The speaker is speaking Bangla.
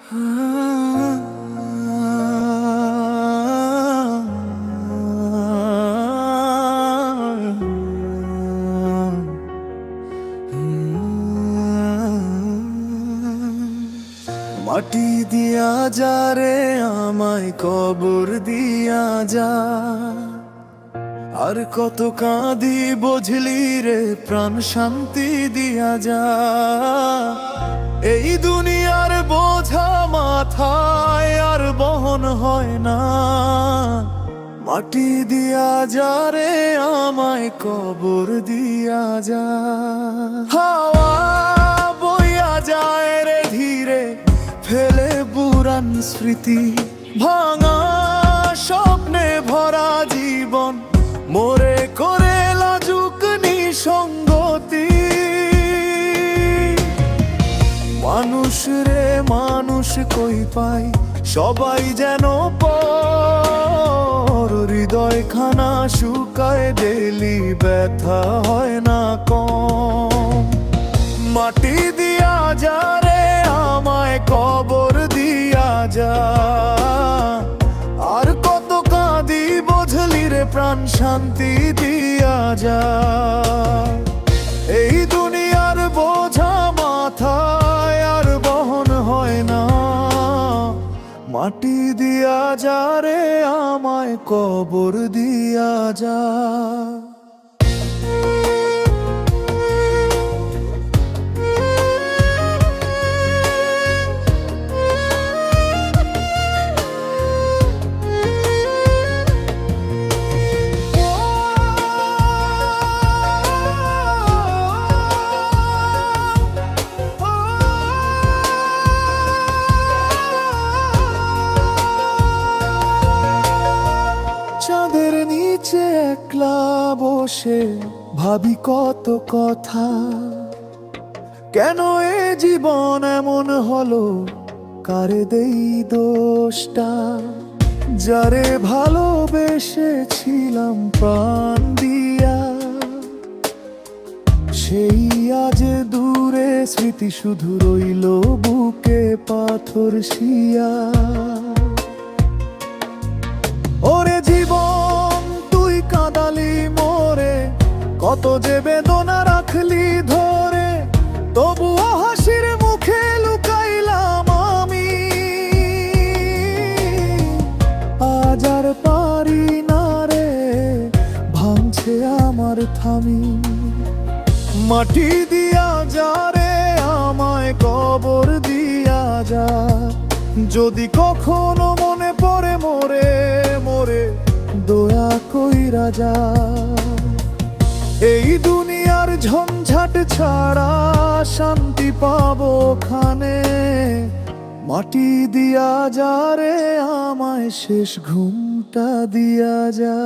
মাটি দিয়া যা রে আমায় কবর দিয়া যা, আর কত কাঁদি বুঝলি রে প্রাণ শান্তি দিয়া যা। এই দুনিয়ার বোঝা মাথায় আর বহন হয় না, মাটি দিয়া যা রে আমায় কবর দিয়া যা। হাওয়া বইয়া যায় রে ধীরে ফেলে পুরান স্মৃতি, ভাঙা স্বপ্নে ভরা জীবন মোরে করে লাজুক নিসঙ্গতি। মানুষ রে মানুষ কই পাই, সবাই যেন পর, হৃদয় খানা শুকায় ডেলি ব্যথা হয় না কম। মাটি দিয়া যা রে আমায় কবর দিয়া যা, আর কত কাঁদি বুঝলি রে প্রাণ শান্তি দিয়া যা। এই দুনিয়ার বোঝা মাথায় আর বহন হয় না, মাটি দিয়া যা রে আমায় কবর দিয়া যা। চাঁদের নিচে একলা বসে ভাবি কত কথা, কেন এ জীবন এমন হলো, কারে দেই দোষটা। যারে ভালোবেসেছিলাম প্রাণ দিয়া, সেই আজ দূরে, স্মৃতি শুধু রইল বুকে পাথর শিয়া। ওরে জীবন তুই কাঁদালি মোরে, কত যে বেদনা রাখলি ধরে, তবুও হাসির মুখে লুকাইলাম আমি। আজ আর পারি না রে, ভাঙছে আমার থামি। মাটি দিয়া যা রে আমায় কবর দিয়া যা, যদি কখনো মনে পড়ে মোরে মোরে দয়া কইরা যা। এই দুনিয়ার ঝঞ্ঝাট ছাড়া শান্তি পাবো খানে, মাটি দিয়া যা রে আমায় শেষ ঘুমটা দিয়া যা।